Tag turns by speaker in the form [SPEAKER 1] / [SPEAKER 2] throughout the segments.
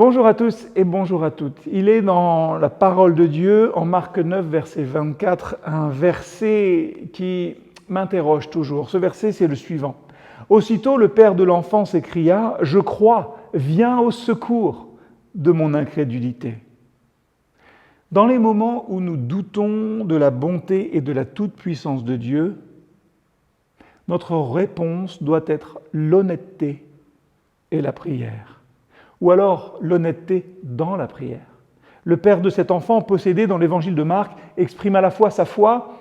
[SPEAKER 1] Bonjour à tous et bonjour à toutes. Il est dans la parole de Dieu, en Marc 9, verset 24, un verset qui m'interroge toujours. Ce verset, c'est le suivant. Aussitôt, le père de l'enfant s'écria « Je crois, viens au secours de mon incrédulité ». Dans les moments où nous doutons de la bonté et de la toute-puissance de Dieu, notre réponse doit être l'honnêteté et la prière. Ou alors l'honnêteté dans la prière. Le père de cet enfant, possédé dans l'évangile de Marc, exprime à la fois sa foi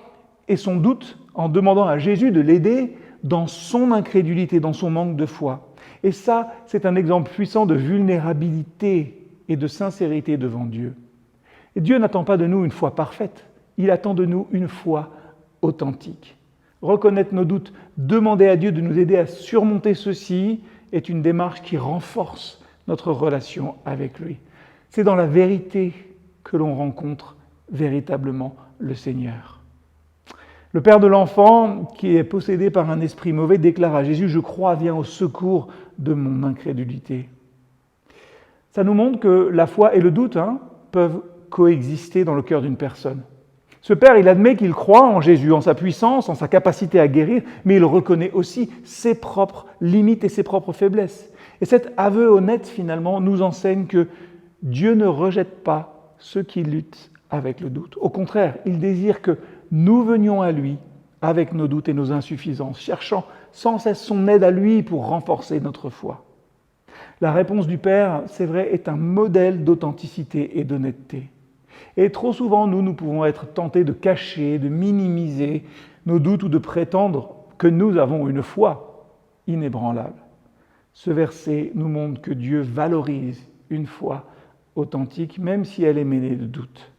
[SPEAKER 1] et son doute en demandant à Jésus de l'aider dans son incrédulité, dans son manque de foi. Et ça, c'est un exemple puissant de vulnérabilité et de sincérité devant Dieu. Et Dieu n'attend pas de nous une foi parfaite, il attend de nous une foi authentique. Reconnaître nos doutes, demander à Dieu de nous aider à surmonter ceux-ci est une démarche qui renforce notre relation avec lui. C'est dans la vérité que l'on rencontre véritablement le Seigneur. Le père de l'enfant, qui est possédé par un esprit mauvais, déclare à Jésus « Je crois, viens au secours de mon incrédulité ». Ça nous montre que la foi et le doute peuvent coexister dans le cœur d'une personne. Ce père, il admet qu'il croit en Jésus, en sa puissance, en sa capacité à guérir, mais il reconnaît aussi ses propres limites et ses propres faiblesses. Et cet aveu honnête, finalement, nous enseigne que Dieu ne rejette pas ceux qui luttent avec le doute. Au contraire, il désire que nous venions à lui avec nos doutes et nos insuffisances, cherchant sans cesse son aide à lui pour renforcer notre foi. La réponse du Père, c'est vrai, est un modèle d'authenticité et d'honnêteté. Et trop souvent, nous pouvons être tentés de cacher, de minimiser nos doutes ou de prétendre que nous avons une foi inébranlable. Ce verset nous montre que Dieu valorise une foi authentique, même si elle est mêlée de doute.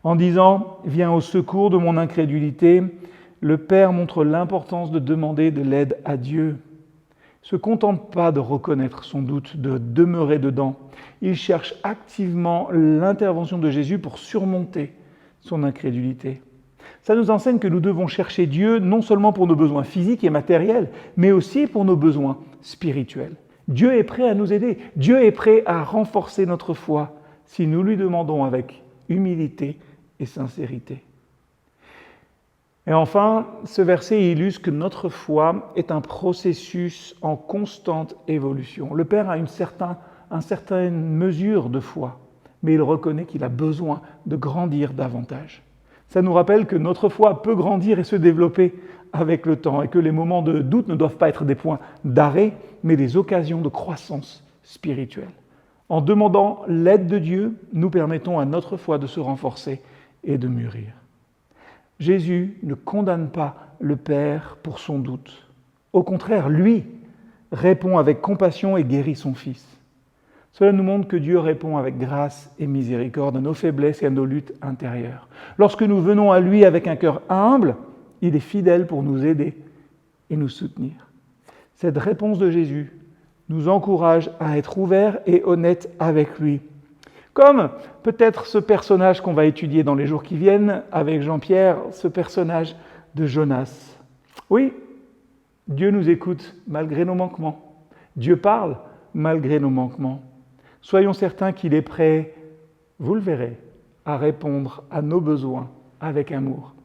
[SPEAKER 1] En disant « Viens au secours de mon incrédulité », le Père montre l'importance de demander de l'aide à Dieu. Il ne se contente pas de reconnaître son doute, de demeurer dedans. Il cherche activement l'intervention de Jésus pour surmonter son incrédulité. Ça nous enseigne que nous devons chercher Dieu non seulement pour nos besoins physiques et matériels, mais aussi pour nos besoins spirituels. Dieu est prêt à nous aider. Dieu est prêt à renforcer notre foi si nous lui demandons avec humilité et sincérité. Et enfin, ce verset illustre que notre foi est un processus en constante évolution. Le Père a une certaine mesure de foi, mais il reconnaît qu'il a besoin de grandir davantage. Ça nous rappelle que notre foi peut grandir et se développer avec le temps et que les moments de doute ne doivent pas être des points d'arrêt, mais des occasions de croissance spirituelle. En demandant l'aide de Dieu, nous permettons à notre foi de se renforcer et de mûrir. Jésus ne condamne pas le Père pour son doute. Au contraire, lui répond avec compassion et guérit son Fils. Cela nous montre que Dieu répond avec grâce et miséricorde à nos faiblesses et à nos luttes intérieures. Lorsque nous venons à lui avec un cœur humble, il est fidèle pour nous aider et nous soutenir. Cette réponse de Jésus nous encourage à être ouverts et honnêtes avec lui. Comme peut-être ce personnage qu'on va étudier dans les jours qui viennent avec Jean-Pierre, ce personnage de Jonas. Oui, Dieu nous écoute malgré nos manquements. Dieu parle malgré nos manquements. Soyons certains qu'il est prêt, vous le verrez, à répondre à nos besoins avec amour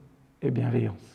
[SPEAKER 1] et bienveillance.